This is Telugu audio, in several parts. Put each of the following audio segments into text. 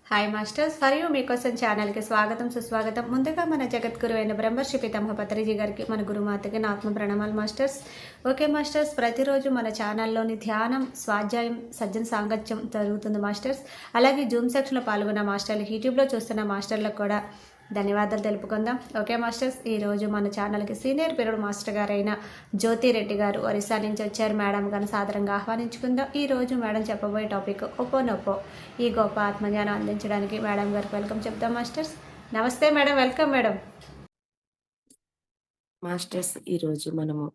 హాయ్ మాస్టర్స్, మరియు మీకోసం ఛానల్కి స్వాగతం సుస్వాగతం. ముందుగా మన జగద్గురు అయిన బ్రహ్మర్షి పితామహ పత్రిజీ గారికి, మన గురుమాతకి నా ఆత్మ ప్రణామాలు మాస్టర్స్. ఓకే మాస్టర్స్, ప్రతిరోజు మన ఛానల్లోని ధ్యానం, స్వాధ్యాయం, సజ్జన సాంగత్యం జరుగుతుంది మాస్టర్స్. అలాగే జూమ్ సెక్షన్లో పాల్గొన్న మాస్టర్లు, యూట్యూబ్లో చూస్తున్న మాస్టర్లకు కూడా ధన్యవాదాలు తెలుపుకుందాం. ఓకే మాస్టర్స్, ఈరోజు మన ఛానల్కి సీనియర్ పీరియడ్ మాస్టర్ గారైన జ్యోతి రెడ్డి గారు ఒరిస్సా నుంచి వచ్చారు. మేడం గారిని సాదరంగా ఆహ్వానించుకుందాం. ఈరోజు మేడం చెప్పబోయే టాపిక్ ఒపోనొపో. ఈ గొప్ప ఆత్మజ్ఞానం అందించడానికి మేడం గారికి వెల్కమ్ చెప్తాం మాస్టర్స్. నమస్తే మేడం, వెల్కమ్ మేడం. మాస్టర్స్, ఈరోజు మనము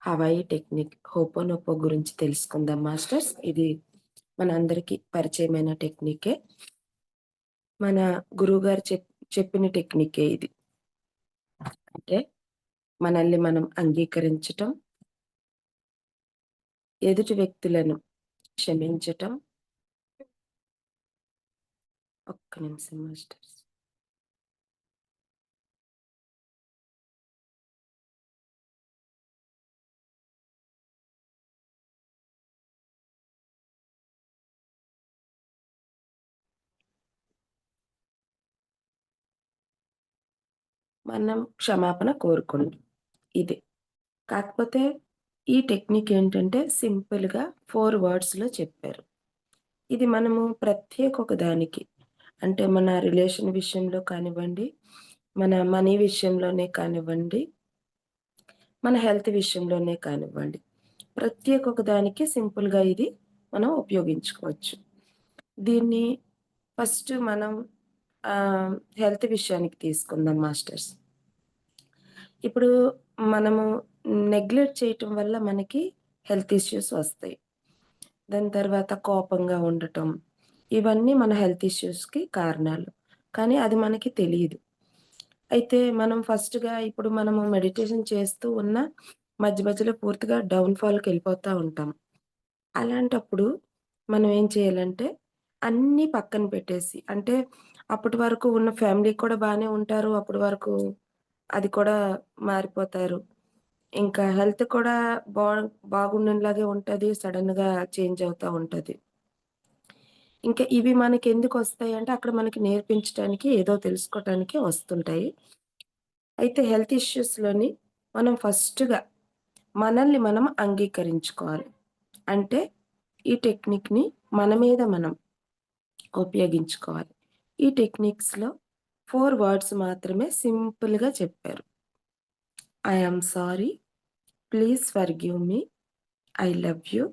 హవాయి టెక్నిక్ హోపోనోపో గురించి తెలుసుకుందాం మాస్టర్స్. ఇది మన అందరికీ పరిచయమైన టెక్నికే, మన గురువుగారు చెప్పిన టెక్నికే ఇది. అంటే మనల్ని మనం అంగీకరించటం, ఎదుటి వ్యక్తులను క్షమించటం. ఒక్క నిమిషం మాస్టర్స్. మనం క్షమాపణ కోరుకోండి, ఇది. కాకపోతే ఈ టెక్నిక్ ఏంటంటే సింపుల్గా 4 wordsలో చెప్పారు. ఇది మనము ప్రత్యేక ఒక దానికి, అంటే మన రిలేషన్ విషయంలో కానివ్వండి, మన మనీ విషయంలోనే కానివ్వండి, మన హెల్త్ విషయంలోనే కానివ్వండి, ప్రత్యేక ఒక దానికి సింపుల్గా ఇది మనం ఉపయోగించుకోవచ్చు. దీన్ని ఫస్ట్ మనం హెల్త్ విషయానికి తీసుకుందాం మాస్టర్స్. ఇప్పుడు మనము నెగ్లెక్ట్ చేయటం వల్ల మనకి హెల్త్ ఇష్యూస్ వస్తాయి. దాని తర్వాత కోపంగా ఉండటం, ఇవన్నీ మన హెల్త్ ఇష్యూస్‌కి కారణాలు. కానీ అది మనకి తెలీదు. అయితే మనం ఫస్ట్‌గా ఇప్పుడు మనము మెడిటేషన్ చేస్తూ ఉన్న మధ్య మధ్యలో పూర్తిగా డౌన్‌ఫాల్‌కెళ్ళిపోతా ఉంటాం. అలాంటప్పుడు మనం ఏం చేయాలంటే అన్నీ పక్కన పెట్టేసి, అంటే అప్పటి వరకు ఉన్న ఫ్యామిలీ కూడా బానే ఉంటారు. అప్పటి వరకు అది కూడా మారిపోతారు. ఇంకా హెల్త్ కూడా బా బాగుండేలాగే ఉంటది. సడెన్‌గా చేంజ్ అవుతా ఉంటది. ఇంకా ఇవి మనకెందుకొస్తాయంటే, అక్కడ మనకి నేర్పించటానికి, ఏదో తెలుసుకోటానికి వస్తుంటాయి. అయితే హెల్త్ ఇష్యూస్‌లోని మనం ఫస్ట్‌గా మనల్ని మనం అంగీకరించుకోవాలి. అంటే ఈ టెక్నిక్‌ని మన మీద మనం ఉపయోగించుకోవాలి. ఈ టెక్నిక్స్‌లో 4 వర్డ్స్ మాత్రమే సింపుల్‌గా చెప్పారు. I am sorry, please forgive me, I love you,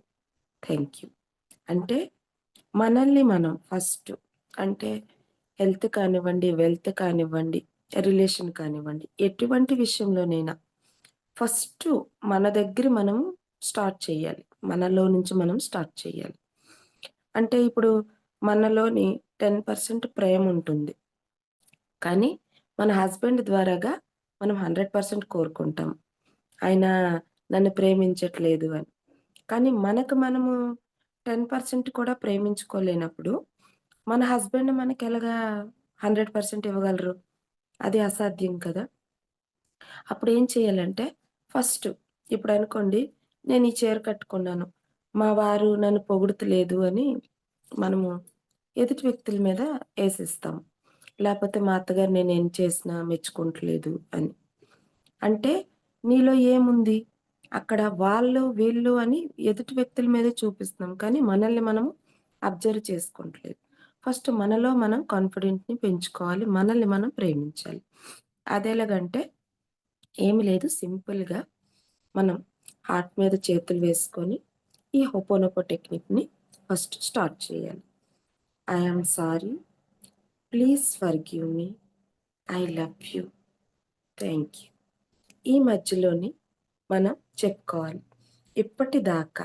thank you. అంటే మనల్ని మనం ఫస్ట్, అంటే హెల్త్ కానివ్వండి, వెల్త్ కానివ్వండి, రిలేషన్ కానివ్వండి, ఎటువంటి విషయంలోనైనా ఫస్టు మన దగ్గర మనం స్టార్ట్ చేయాలి. మనలో నుంచి మనం స్టార్ట్ చేయాలి. అంటే ఇప్పుడు మనలోని 10% ప్రేముంటుంది. కానీ మన హస్బెండ్ ద్వారాగా మనం 100% కోరుకుంటాం, ఆయన నన్ను ప్రేమించట్లేదు అని. కానీ మనకు మనము 10% కూడా ప్రేమించుకోలేనప్పుడు, మన హస్బెండ్ మనకెలాగా 100% ఇవ్వగలరు? అది అసాధ్యం కదా! అప్పుడేం చేయాలంటే, ఫస్ట్ ఇప్పుడనుకోండి, నేను ఈ చీర కట్టుకున్నాను, మా వారు నన్ను పొగుడుతలేదు అని మనము ఎదుటి వ్యక్తుల మీద ఏసేస్తాం. లేపోతే మా అత్తగారు నేనేం చేసినా మెచ్చుకుంటలేదు అని. అంటే నీలో ఏముంది? అక్కడ వాళ్ళు, వీళ్ళు అని ఎదుటి వ్యక్తుల మీదే చూపిస్తున్నాం. కానీ మనల్ని మనము అబ్జర్వ్ చేసుకుంటలేదు. ఫస్ట్ మనలో మనం కాన్ఫిడెంట్‌ని పెంచుకోవాలి. మనల్ని మనం ప్రేమించాలి. అదెలాగంటే ఏమి లేదు, సింపుల్‌గా మనం హార్ట్ మీద చేతులు వేసుకొని ఈ హోపోనోపో టెక్నిక్‌ని ఫస్ట్ స్టార్ట్ చేయాలి. I am sorry, please forgive me, I love you, thank you. ఈ మధ్యలోని మనం చెప్పుకోవాలి. ఇప్పటిదాకా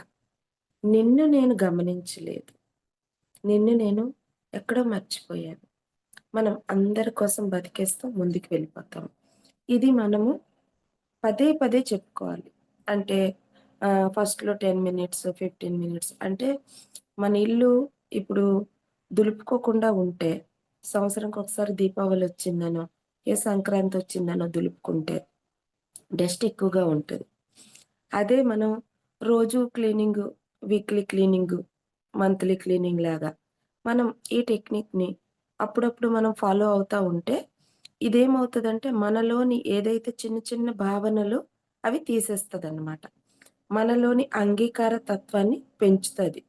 నిన్ను నేను గమనించలేదు. నిన్ను నేను ఎక్కడో మర్చిపోయాను. మనం అందరి కోసం బతికేస్తూ ముందుకు వెళ్ళిపోతాం. ఇది మనము పదే పదే చెప్పుకోవాలి. అంటే ఫస్ట్‌లో 10 మినిట్స్, 15 మినిట్స్, అంటే మన ఇల్లు ఇప్పుడు దులుపుకోకుండా ఉంటే, సంవత్సరంకొకసారి దీపావళి వచ్చిందనో, ఏ సంక్రాంతి వచ్చిందనో దులుపుకుంటే డస్ట్ ఎక్కువగా ఉంటది. అదే మనం రోజు cleaning, weekly cleaning, monthly cleaning లాగా మనం ఈ టెక్నిక్‌ని అప్పుడప్పుడు మనం ఫాలో అవుతా ఉంటే ఇదేమవుతదంటే మనలోని ఏదైతే చిన్న చిన్న భావనలు అవి తీసేస్తదనమాట. మనలోని అంగీకార తత్వాన్ని పెంచుతది.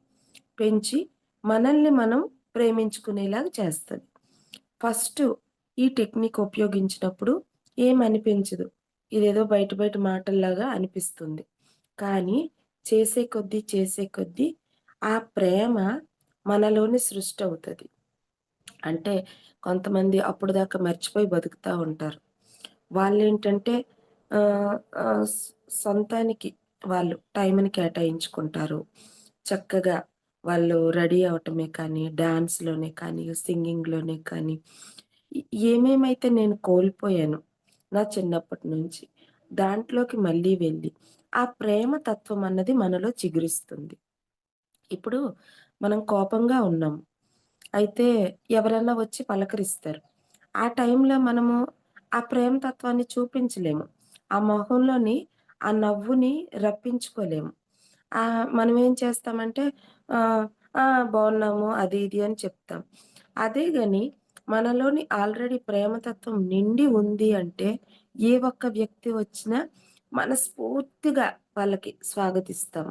పెంచి మనల్ని మనం ప్రేమించుకునేలాగా చేస్తది. ఫస్టు ఈ టెక్నిక్ ఉపయోగించినప్పుడు ఏమనిపించదు. ఇదేదో బయట బయట మాటల్లాగా అనిపిస్తుంది. కానీ చేసే కొద్దీ, చేసే కొద్దీ ఆ ప్రేమ మనలోనే సృష్టవుతది. అంటే కొంతమంది అప్పటిదాకా మర్చిపోయి బతుకుతా ఉంటారు. వాళ్ళేంటంటే ఆహ్, ఆహ్, స్ సొంతానికి వాళ్ళు టైంని కేటాయించుకుంటారు. చక్కగా వాళ్ళు రెడీ అవ్వటమే కానీ, డాన్స్‌లోనే కానీ, సింగింగ్‌లోనే కానీ, ఎ ఏమేమైతే నేను కోల్పోయానో నా చిన్నప్పటి నుంచి, దాంట్లోకి మళ్ళీ వెళ్ళి, ఆ ప్రేమ తత్వం అన్నది మనలో చిగురిస్తుంది. ఇప్పుడు మనం కోపంగా ఉన్నాం. అయితే ఎవరన్నా వచ్చి పలకరిస్తారు. ఆ టైంలో మనము ఆ ప్రేమ తత్వాన్ని చూపించలేము. ఆ మొహంలోని ఆ నవ్వుని రప్పించుకోలేము. మనమేం చేస్తామంటే ఆహ్, ఆ! బావున్నాము అది ఇది అని చెప్తాం. అదే గాని మనలోని ఆల్రెడీ ప్రేమతత్వం నిండి ఉంది అంటే, ఏ ఒక్క వ్యక్తి వచ్చినా మనస్ఫూర్తిగా వాళ్ళకి స్వాగతిస్తాం.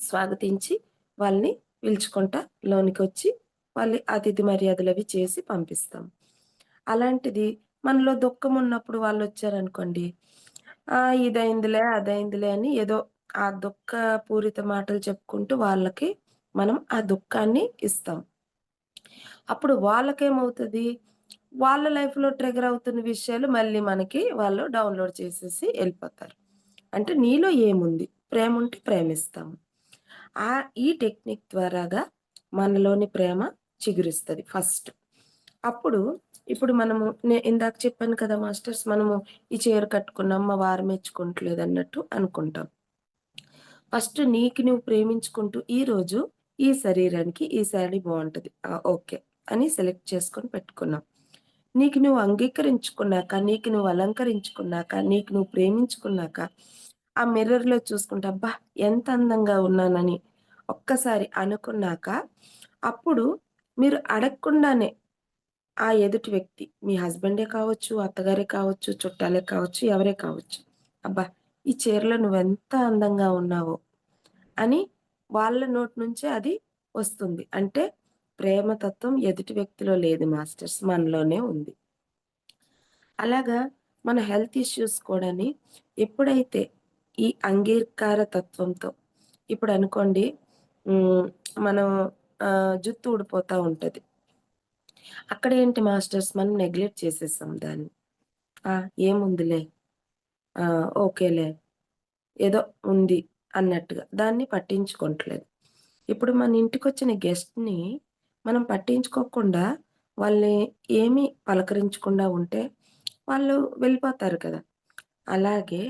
స్వాగతించి వాళ్ళని పిలుచుకుంటా లోనికొచ్చి వాళ్ళి అతిథి మర్యాదలవి చేసి పంపిస్తాం. అలాంటిది మనలో దుఃఖమున్నప్పుడు వాళ్ళొచ్చారనుకోండి, ఇదయిందిలే, అదయిందిలే అని ఏదో ఆ దుఃఖపూరిత మాటలు చెప్పుకుంటూ వాళ్ళకి మనం ఆ దుఃఖాన్ని ఇస్తాం. అప్పుడు వాళ్ళకేమవుతది, వాళ్ళ లైఫ్‌లో ట్రిగ్గర్ అవుతున్న విషయాలు మళ్ళీ మనకి వాళ్ళు డౌన్‌లోడ్ చేసేసి ఎళ్ళిపోతారు. అంటే నీలో ఏముంది? ప్రేముంటే ప్రేమిస్తాము. ఈ టెక్నిక్ ద్వారాగా మనలోని ప్రేమ చిగురిస్తది ఫస్ట్. అప్పుడు ఇప్పుడు మనము ఇందాక చెప్పాను కదా మాస్టర్స్ మనము ఈ చీర కట్టుకున్నాం మా వారు మెచ్చుకుంటలేదన్నట్టు అనుకుంటాం. ఫస్ట్ నీకు నువ్వు ప్రేమించుకుంటూ ఈరోజు ఈ శరీరానికి ఈ శారీ బావుంటది. ఓకే. అని సెలెక్ట్ చేసుకొని పెట్టుకున్నాం. నీకు నువ్వు అంగీకరించుకున్నాక, నీకు నువ్వు అలంకరించుకున్నాక, నీకు నువ్వు ప్రేమించుకున్నాక, ఆ మిర్రర్‌లో చూసుకుంటే అబ్బా! ఎంత అందంగా ఉన్నానని ఒక్కసారి అనుకున్నాక, అప్పుడు మీరు అడగకుండానే ఆ ఎదుటి వ్యక్తి మీ హస్బెండే కావచ్చు, అత్తగారే కావచ్చు, చుట్టాలే కావచ్చు, ఎవరే కావచ్చు. అబ్బా! ఈ చీరలో నువ్వెంత అందంగా ఉన్నావో అని వాళ్ళ నోటి నుంచే అది వస్తుంది. అంటే ప్రేమతత్వం ఎదుటి వ్యక్తిలో లేదు మాస్టర్స్ మనలోనే ఉంది. అలాగా మన హెల్త్ ఇష్యూస్ కూడాని ఎప్పుడైతే ఈ అంగీకార తత్వంతో ఇప్పుడనుకోండి హ్మ్. మనం జుట్టు ఊడిపోతా ఉంటది. అక్కడేంటి మాస్టర్స్ మనం నెగ్లెక్ట్ చేసేసాం దాన్ని. ఆ! ఏముందిలే. ఓకేలే. ఏదో ఉంది అన్నట్టుగా. దాన్ని పట్టించుకోవట్లేదు. ఇప్పుడు మన ఇంటికొచ్చిన గెస్ట్‌ని మనం పట్టించుకోకుండా వాళ్ళని ఏమీ పలకరించకుండా ఉంటే వాళ్ళు వెళ్ళిపోతారు కదా! అలాగే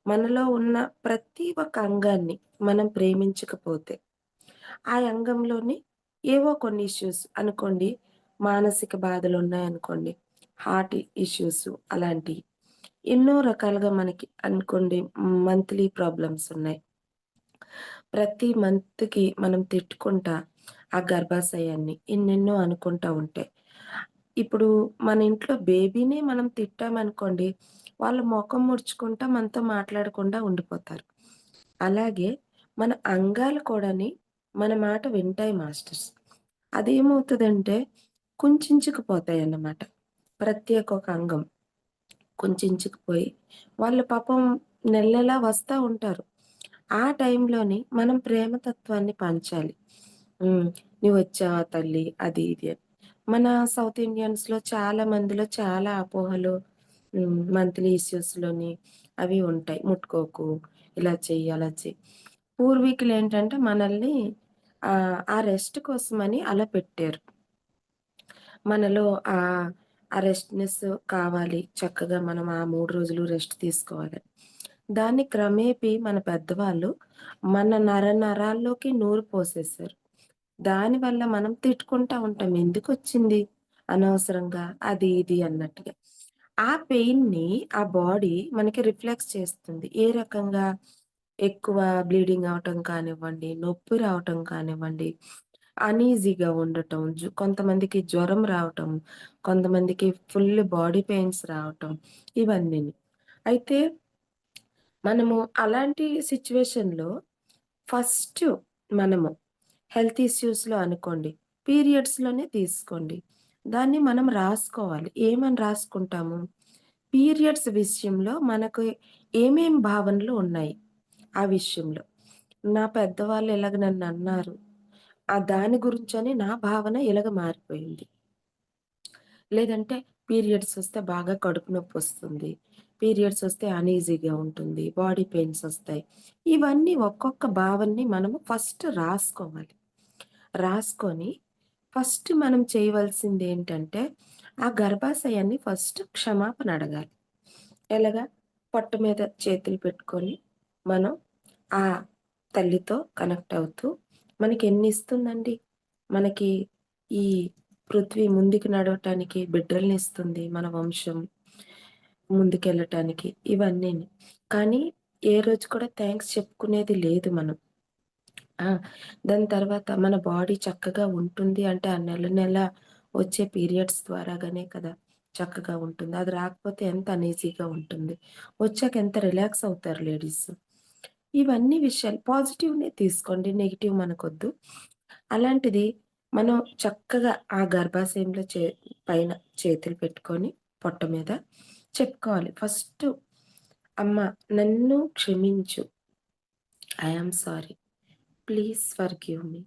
మనలో ఉన్న ప్రతి ఒక్క అంగాన్ని మనం ప్రేమించకపోతే, ఆ అంగంలోని ఏవో కొన్ని ఇష్యూస్ అనుకోండి, మానసిక బాధలున్నాయనుకోండి, హార్ట్ ఇష్యూస్ అలాంటియి. ఎన్నో రకాలుగా మనకి అనుకోండి మంత్లీ ప్రాబ్లమ్స్ ఉన్నాయి. ప్రతి మంత్‌కి మనం తిట్టుకుంటా ఆ గర్భాశయాన్ని ఎన్నెన్నో అనుకుంటా ఉంటే, ఇప్పుడు మన ఇంట్లో బేబీనే మనం తిట్టామనుకోండి, వాళ్ళు మొఖం ముడుచుకుంటా మనతో మాట్లాడకుండా ఉండిపోతారు. అలాగే మన అంగాలు కూడాని మన మాట వింటాయి మాస్టర్స్. అదేమవుతదంటే కుంచించుకుపోతాయన్నమాట. ప్రతి ఒక్క అంగం. కుంచించుకుపోయి వాళ్ళు పాపం నెల నెలా వస్తా ఉంటారు. ఆ టైంలోని మనం ప్రేమతత్వాన్ని పంచాలి. హ్మ్. "నువ్వొచ్చావా తల్లి" అది ఇది అని. మన సౌత్ ఇండియన్స్‌లో చాలా మందిలో చాలా అపోహలు మంత్లీ ఇష్యూస్‌లోని అవి ఉంటాయి. ముట్టుకోకు, ఇలా చెయ్యి, అలా చెయ్యి. పూర్వీకులేంటంటే మనల్ని ఆ రెస్ట్ కోసమని అలా పెట్టారు. మనలో ఆ రెస్ట్‌నెస్ కావాలి. చక్కగా మనం ఆ 3 రోజులు రెస్ట్ తీసుకోవాలని. దాన్ని క్రమేపీ మన పెద్దవాళ్ళు మన నరాల్లోకి నూరు పోసేశారు. దానివల్ల మనం తిట్టుకుంటా ఉంటాం. ఎందుకొచ్చింది అనవసరంగా అది ఇది అన్నట్టుగా. ఆ పెయిన్‌ని ఆ బాడీ మనకి రిఫ్లెక్స్ చేస్తుంది. ఏ రకంగా? ఎక్కువ బ్లీడింగ్ అవ్వటం కానివ్వండి, నొప్పి రావటం కానివ్వండి, అనీజీగా ఉండటం, కొంతమందికి జ్వరం రావటం, కొంతమందికి ఫుల్ బాడీ పెయిన్స్ రావటం ఇవన్నీని. అయితే మనము అలాంటి సిట్యుయేషన్‌లో ఫస్ట్ మనము హెల్త్ ఇష్యూస్‌లో అనుకోండి, పీరియడ్స్‌లోనే తీసుకోండి. దాన్ని మనం రాసుకోవాలి. ఏమని రాసుకుంటాము? పీరియడ్స్ విషయంలో మనకు ఏమేం భావనలు ఉన్నాయి ఆ విషయంలో. నా పెద్దవాళ్ళు ఇలాగ నన్నన్నారు. దాని గురించని నా భావన ఇలాగ మారిపోయింది. లేదంటే పీరియడ్స్ వస్తే బాగా కడుపు నొప్పొస్తుంది. పీరియడ్స్ వస్తే అనీజీగా ఉంటుంది. బాడీ పెయిన్స్ వస్తాయి. ఇవన్నీ ఒక్కొక్క భావనని మనము ఫస్ట్ రాసుకోవాలి. రాసుకొని ఫస్ట్ మనం చేయవలసిందేంటంటే, ఆ గర్భాశయాన్ని ఫస్ట్ క్షమాపణ అడగాలి. ఎలాగా? పొట్ట మీద చేతులు పెట్టుకొని మనం ఆ తల్లితో కనెక్ట్ అవుతూ మనకెన్నిస్తుందండి? మనకి ఈ పృథ్వీ ముందుకు నడవటానికి బిడ్డలనిస్తుంది. మన వంశం ముందుకెళ్ళటానికి ఇవన్నీని. కానీ ఏ రోజు కూడా థాంక్స్ చెప్పుకునేది లేదు మనం. ఆ! దాని తర్వాత మన బాడీ చక్కగా ఉంటుంది అంటే, ఆ నెల నెల వచ్చే పీరియడ్స్ ద్వారాగానే కదా! చక్కగా ఉంటుంది. అది రాకపోతే ఎంత అనీజీగా ఉంటుంది. వచ్చాక ఎంత రిలాక్స్ అవుతారు లేడీస్. ఇవన్నీ విషయాలు పాజిటివ్‌నే తీసుకోండి. నెగెటివ్ మనకొద్దు. అలాంటిది మనం చక్కగా ఆ గర్భాశయంలో పైన చేతులు పెట్టుకొని పొట్ట మీద చెప్పుకోవాలి. ఫస్టు అమ్మ నన్ను క్షమించు. I am sorry. Please forgive me.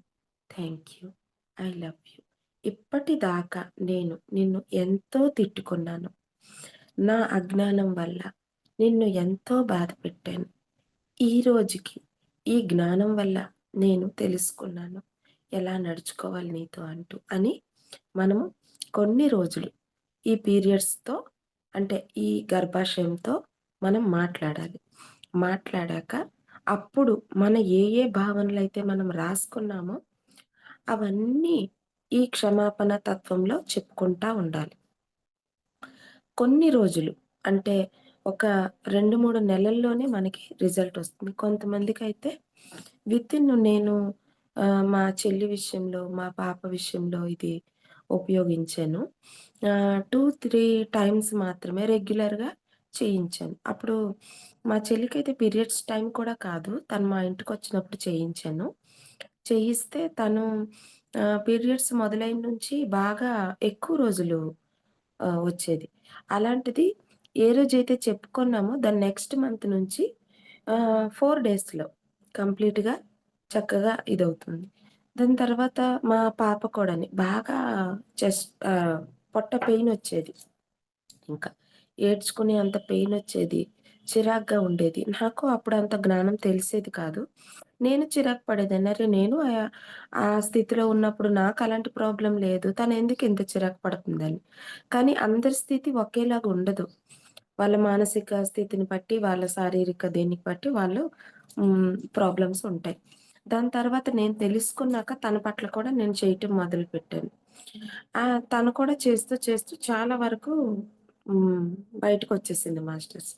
Thank you. I love you. ఇప్పటిదాకా నేను నిన్ను ఎంతో తిట్టుకున్నాను. నా అజ్ఞానం వల్ల నిన్ను ఎంతో బాధపెట్టాను. ఈ రోజుకి ఈ జ్ఞానం వల్ల నేను తెలుసుకున్నాను. ఎలా నడుచుకోవాలి నీతో అంటూ అని మనము కొన్ని రోజులు ఈ పీరియడ్స్‌తో అంటే ఈ గర్భాశయంతో మనం మాట్లాడాలి. మాట్లాడాక అప్పుడు మన ఏ భావనలైతే మనం రాసుకున్నామో అవన్నీ ఈ క్షమాపణ తత్వంలో చెప్పుకుంటా ఉండాలి. కొన్ని రోజులు అంటే ఒక 2, 3 నెలల్లోనే మనకి రిజల్ట్ వస్తుంది. కొంతమందికైతే వితిన్ నేను మా చెల్లి విషయంలో, మా పాప విషయంలో ఇది ఉపయోగించాను. 2, 3 టైమ్స్ మాత్రమే రెగ్యులర్‌గా చేయించాను. అప్పుడు మా చెల్లికైతే పీరియడ్స్ టైమ్ కూడా కాదు. తను మా ఇంటికొచ్చినప్పుడు చేయించాను. చేయిస్తే తను పీరియడ్స్ మొదలైన నుంచి బాగా ఎక్కువ రోజులు వచ్చేది. అలాంటిది ఏ రోజైతే చెప్పుకున్నామో దాని నెక్స్ట్ మంత్ నుంచి 4 డేస్‌లో కంప్లీట్‌గా చక్కగా ఇదవుతుంది. దాని తర్వాత మా పాప కూడాని బాగా పొట్ట పెయినొచ్చేది. ఇంకా ఏడ్చుకునే అంత పెయినొచ్చేది. చిరాగ్గా ఉండేది. నాకు అప్పుడు అంత జ్ఞానం తెలిసేది కాదు. నేను చిరాకు పడేదాన్ని. అరే! నేను ఆ స్థితిలో ఉన్నప్పుడు నాకలాంటి ప్రాబ్లమ్ లేదు. తనెందుకు ఇంత చిరాకు పడుతుందని. కానీ అందరి స్థితి ఒకేలాగా ఉండదు. వాళ్ళ మానసిక స్థితిని బట్టి, వాళ్ళ శారీరక దీన్ని బట్టి వాళ్ళు ప్రాబ్లమ్స్ ఉంటాయి. దాని తర్వాత నేను తెలుసుకున్నాక తన పట్ల కూడా నేను చేయటం మొదలుపెట్టాను. తను కూడా చేస్తూ, చేస్తూ చాలా వరకు హ్మ్. బయటకొచ్చేసింది మాస్టర్స్.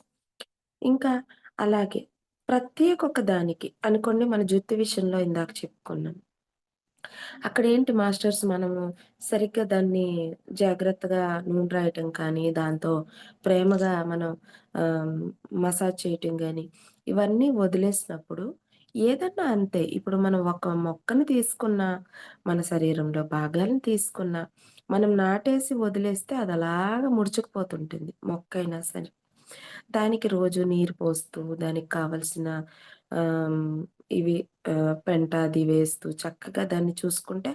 ఇంకా అలాగే ప్రత్యేకొక దానికి అనుకోండి మన జుట్టు విషయంలో ఇందాక చెప్పుకున్నాం. అక్కడేంటి మాస్టర్స్ మనము సరిగ్గా దాన్ని జాగ్రత్తగా నూనె రాయటం కానీ, దాంతో ప్రేమగా మనం ఆహ్, మసాజ్ చేయటం గాని, ఇవన్నీ వదిలేసినప్పుడు ఏదన్నా అంతే. ఇప్పుడు మనం ఒక మొక్కని తీసుకున్నా, మన శరీరంలో భాగాలను తీసుకున్నా, మనం నాటేసి వదిలేస్తే అదలాగా ముడుచుకుపోతుంటుంది మొక్కైనా సరే. దానికి రోజు నీరు పోస్తూ, దానికి కావాల్సిన ఆహ్, ఇవి పెంట అది వేస్తూ చక్కగా దాన్ని చూసుకుంటే,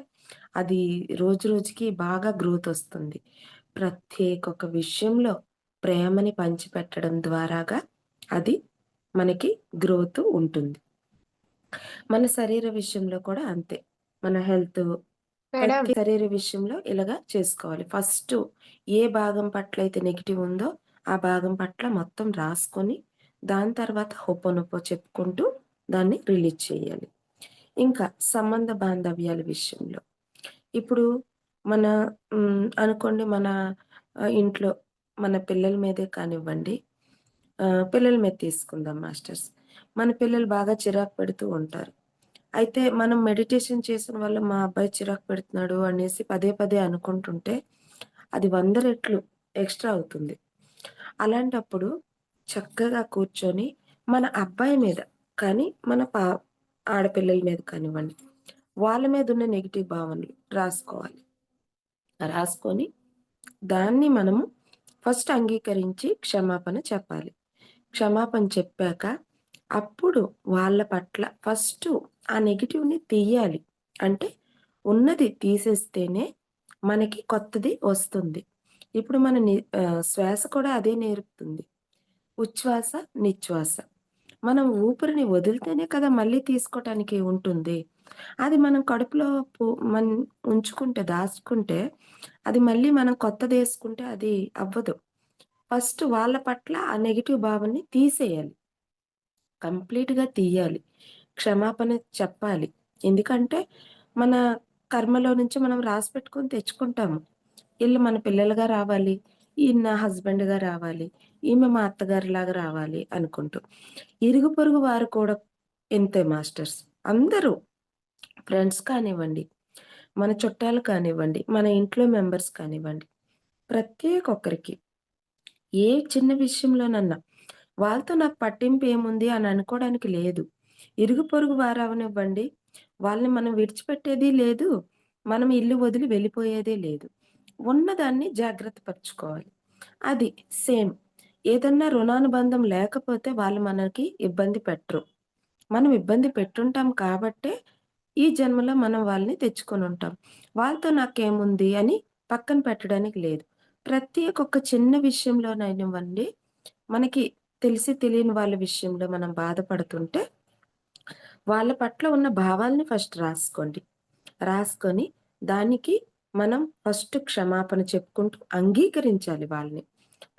అది రోజు రోజుకి బాగా గ్రోతొస్తుంది. ప్రత్యేక ఒక విషయంలో ప్రేమని పంచిపెట్టడం ద్వారాగా అది మనకి గ్రోత్ ఉంటుంది. మన శరీర విషయంలో కూడా అంతే. మన హెల్త్ మేడం. ప్రతి శరీర విషయంలో ఇలాగా చేసుకోవాలి. ఫస్టు ఏ భాగం పట్లయితే నెగెటివ్ ఉందో, ఆ భాగం పట్ల మొత్తం రాసుకొని, దాని తర్వాత హొపోనొపో చెప్పుకుంటూ దాన్ని రిలీజ్ చేయాలి. ఇంకా సంబంధ బాంధవ్యాల విషయంలో. ఇప్పుడు మన అనుకోండి మన ఇంట్లో మన పిల్లల మీదే కానివ్వండి, పిల్లల మీద తీసుకుందాం మాస్టర్స్. మన పిల్లలు బాగా చిరాకు పెడుతూ ఉంటారు. అయితే మనం మెడిటేషన్ చేసిన వల్ల మా అబ్బాయి చిరాకు పెడుతున్నాడు అనేసి పదే పదే అనుకుంటుంటే, అది 100 రెట్లు ఎక్స్‌ట్రా అవుతుంది. అలాంటప్పుడు చక్కగా కూర్చొని మన అబ్బాయి మీద కానీ, మన ఆడపిల్లల మీద కానివ్వండి, వాళ్ళ మీదున్న నెగెటివ్ భావనలు రాసుకోవాలి. రాసుకొని దాన్ని మనము ఫస్ట్ అంగీకరించి క్షమాపణ చెప్పాలి. క్షమాపణ చెప్పాక అప్పుడు వాళ్ళ పట్ల ఫస్టు ఆ నెగెటివ్‌ని తీయాలి. అంటే ఉన్నది తీసేస్తేనే మనకి కొత్తది వస్తుంది. ఇప్పుడు మన శ్వాస కూడా అదే నేర్పుతుంది. ఉచ్ఛ్వాస, నిశ్వాస. మనం ఊపిరిని వదిలితేనే కదా మళ్ళీ తీసుకోటానికి ఉంటుంది. అది మనం కడుపులో పు మన్ ఉంచుకుంటే, దాచుకుంటే అది మళ్ళీ మనం కొత్తదేసుకుంటే అది అవ్వదు. ఫస్ట్ వాళ్ళ పట్ల ఆ నెగెటివ్ భావనని తీసేయాలి. కంప్లీట్‌గా తీయాలి. క్షమాపణ చెప్పాలి. ఎందుకంటే, మన కర్మలో నుంచి మనం రాసిపెట్టుకొని తెచ్చుకుంటాము. ఈళ్ళు మన పిల్లలుగా రావాలి, ఈయన నా హస్బెండ్‌గా రావాలి, ఈమె మా అత్తగారిలాగా రావాలి అనుకుంటూ. ఇరుగు పొరుగు వారు కూడా ఇంతే మాస్టర్స్. అందరూ ఫ్రెండ్స్ కానివ్వండి, మన చుట్టాలు కానివ్వండి, మన ఇంట్లో మెంబర్స్ కానివ్వండి, ఒక్కరికి ఏ చిన్న విషయంలోనన్నా వాళ్ళతో నాకు పట్టింపు ఏముంది అని అనుకోవడానికి లేదు. ఇరుగు పొరుగు వారవనివ్వండి, వాళ్ళని మనం విడిచిపెట్టేది లేదు. మనం ఇల్లు వదిలి వెళ్ళిపోయేదే లేదు. ఉన్నదాన్ని జాగ్రత్త పరుచుకోవాలి. అది సేమ్. ఏదన్నా రుణానుబంధం లేకపోతే వాళ్ళు మనకి ఇబ్బంది పెట్టరు. మనం ఇబ్బంది పెట్టుంటాం కాబట్టే, ఈ జన్మలో మనం వాళ్ళని తెచ్చుకొనుంటాం. వాళ్ళతో నాకేముంది అని పక్కన పెట్టడానికి లేదు. ఒక్క చిన్న విషయంలోనైనివ్వండి, మనకి తెలిసి తెలియని వాళ్ళ విషయంలో మనం బాధపడుతుంటే, వాళ్ళ పట్ల ఉన్న భావాల్ని ఫస్ట్ రాసుకోండి. రాసుకొని దానికి మనం ఫస్ట్ క్షమాపణ చెప్పుకుంటూ అంగీకరించాలి వాళ్ళని.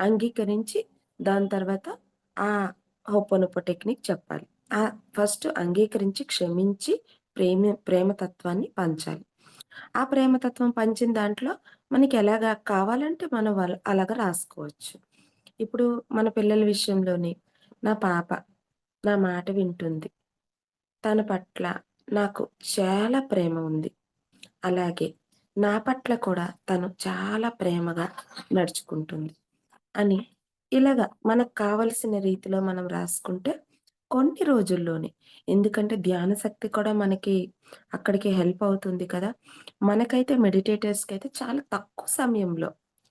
అంగీకరించి దాని తర్వాత ఆ హోపోనోపో టెక్నిక్ చెప్పాలి. ఫస్ట్ అంగీకరించి, క్షమించి ప్రేమతత్వాన్ని పంచాలి. ఆ ప్రేమతత్వం పంచిన దాంట్లో మనకెలాగా కావాలంటే మనం అలాగా రాసుకోవచ్చు. ఇప్పుడు మన పిల్లల విషయంలోని నా పాప నా మాట వింటుంది. తన పట్ల నాకు చాలా ప్రేమ ఉంది. అలాగే నా పట్ల కూడా తను చాలా ప్రేమగా నడుచుకుంటుంది అని ఇలాగ మనకు కావలసిన రీతిలో మనం రాసుకుంటే కొన్ని రోజుల్లోనే ఎందుకంటే ధ్యాన శక్తి కూడా మనకి అక్కడికి హెల్ప్ అవుతుంది కదా! మనకైతే మెడిటేటర్స్‌కైతే చాలా తక్కువ సమయంలో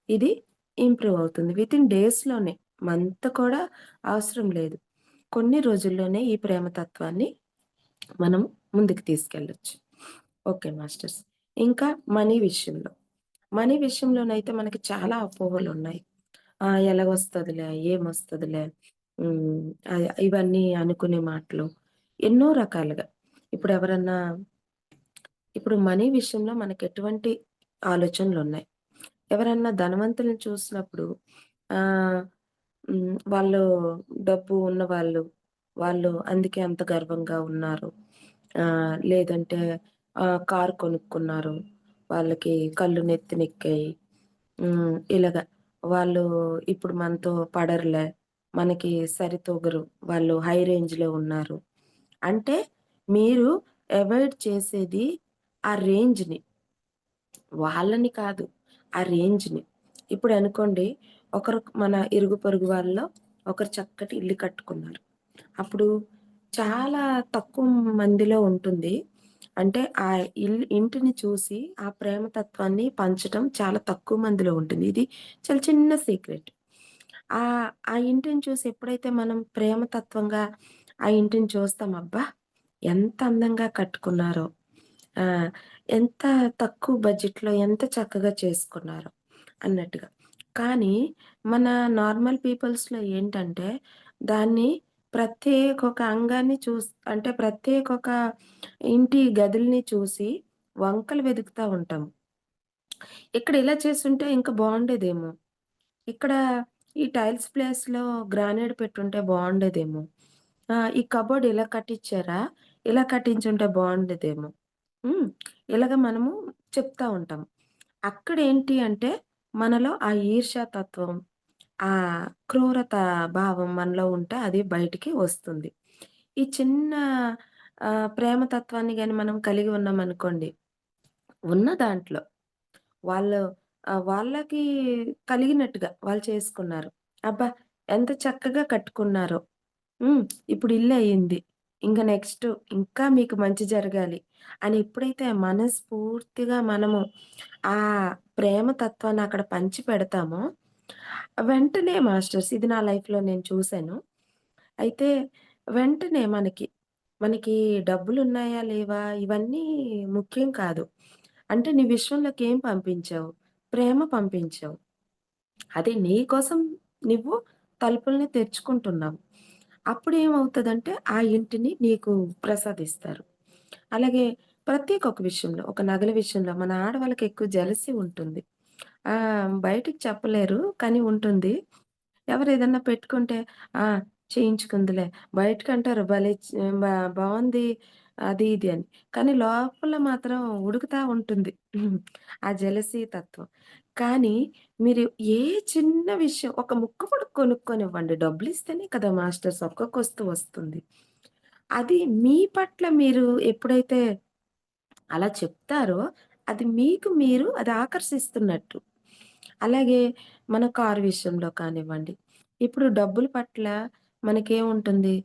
ఇది ఇంప్రూవ్ అవుతుంది. వితిన్ డేస్‌లోనే మంత్ కూడా అవసరం లేదు. కొన్ని రోజుల్లోనే ఈ ప్రేమ తత్వాన్ని మనం ముందుకు తీసుకెళ్ళొచ్చు. Okay masters. ఇంకా మనీ విషయంలో. మనీ విషయంలోనైతే మనకి చాలా అపోహలున్నాయి. ఎలాగొస్తదిలే, ఏమొస్తదిలే, హ్మ్. ఇవన్నీ అనుకునే మాటలు. ఎన్నో రకాలుగా. ఇప్పుడెవరన్నా ఇప్పుడు మనీ విషయంలో మనకెటువంటి ఆలోచనలున్నాయి. ఎవరన్నా ధనవంతులను చూసినప్పుడు ఆహ్, వాళ్ళు డబ్బు ఉన్నవాళ్ళు, వాళ్ళు అందుకే అంత గర్వంగా ఉన్నారు. లేదంటే కారు కొనుక్కున్నారు. వాళ్ళకి కళ్ళు నెత్తినెక్కాయి. ఇలాగ వాళ్ళు ఇప్పుడు మనతో పడరులే, మనకి సరితూగరు, వాళ్ళు హై రేంజ్‌లో ఉన్నారు. అంటే మీరు అవాయిడ్ చేసేది ఆ రేంజ్‌ని. వాళ్ళని కాదు. ఆ రేంజ్‌ని. ఇప్పుడనుకోండి మన ఇరుగు పొరుగు వాళ్ళలో ఒకరు చక్కటి ఇల్లు కట్టుకున్నారు. అప్పుడు చాలా తక్కువ మందిలో ఉంటుంది. అంటే ఆ ఇంటిని చూసి ఆ ప్రేమతత్వాన్ని పంచటం చాలా తక్కువ మందిలో ఉంటుంది. ఇది చాలా చిన్న సీక్రెట్. ఆ ఇంటిని చూసి ఎప్పుడైతే మనం ప్రేమతత్వంగా ఆ ఇంటిని చూస్తాం, అబ్బా! ఎంత అందంగా కట్టుకున్నారో! ఆ! ఎంత తక్కువ బడ్జెట్‌లో ఎంత చక్కగా చేసుకున్నారో అన్నట్టుగా. కానీ మన నార్మల్ పీపుల్స్‌లో ఏంటంటే దాన్ని ఒక అంగాన్ని అంటే ఒక ఇంటి గదుల్ని చూసి వంకలు వెతుకుతా ఉంటాం. ఇక్కడ ఇలా చేసుంటే ఇంకా బావుండేదేమో! ఇక్కడ ఈ టైల్స్ ప్లేస్‌లో గ్రానైట్ పెట్టుంటే బావుండేదేమో! ఈ కబోర్డ్ ఇలా కట్టిచ్చారా? ఇలా కట్టించుంటే బావుండేదేమో! హ్మ్. ఇలాగ మనము చెప్తా ఉంటాం. అక్కడేంటి అంటే, మనలో ఆ ఈర్ష్యాతత్వం, ఆ క్రూరత భావం మనలో ఉంటే అది బయటికి వస్తుంది. ఈ చిన్న ప్రేమతత్వాన్ని గాని మనం కలిగి ఉన్నామనుకోండి, ఉన్న దాంట్లో వాళ్ళు వాళ్ళకి కలిగినట్టుగా వాళ్ళు చేసుకున్నారు. అబ్బా! ఎంత చక్కగా కట్టుకున్నారో. హ్మ్. ఇప్పుడు ఇల్లయింది. ఇంక నెక్స్ట్ ఇంకా మీకు మంచి జరగాలి అని ఎప్పుడైతే మనస్ఫూర్తిగా మనము ఆ ప్రేమ తత్వాన్ని అక్కడ పంచి పెడతామో, వెంటనే మాస్టర్స్ ఇది నా లైఫ్‌లో నేను చూసాను. అయితే వెంటనే మనకి డబ్బులున్నాయా? లేవా? ఇవన్నీ ముఖ్యం కాదు. అంటే నీ విశ్వంలోకి ఏం పంపించావు? ప్రేమ పంపించావు. అది నీ కోసం నువ్వు తలుపుల్ని తెరుచుకుంటున్నావు. అప్పుడేమవుతదంటే, ఆ ఇంటిని నీకు ప్రసాదిస్తారు. అలాగే ప్రత్యేక విషయంలో, ఒక నగల విషయంలో మన ఆడవాళ్ళకి ఎక్కువ జెలసీ ఉంటుంది. బయటికి చెప్పలేరు. కానీ ఉంటుంది. ఎవరేదన్నా పెట్టుకుంటే, "ఆ! చేయించుకుందిలే." బయటకంటారు భలే బావుంది అది ఇది అని. కానీ లోపల మాత్రం ఉడుకుతా ఉంటుంది. ఆ జెలసీ తత్వం. కానీ మీరు ఏ చిన్న విషయం ఒక ముక్క కూడా కొనుక్కొనివ్వండి. డబ్బులిస్తేనే కదా మాస్టర్స్ ఒక్కొక్క వస్తువు వస్తుంది. అది మీ పట్ల మీరు ఎప్పుడైతే అలా చెప్తారో, అది మీకు మీరు అది ఆకర్షిస్తున్నట్టు. అలాగే మన కారు విషయంలో కానివ్వండి. ఇప్పుడు డబ్బుల పట్ల మనకేముంటుంది?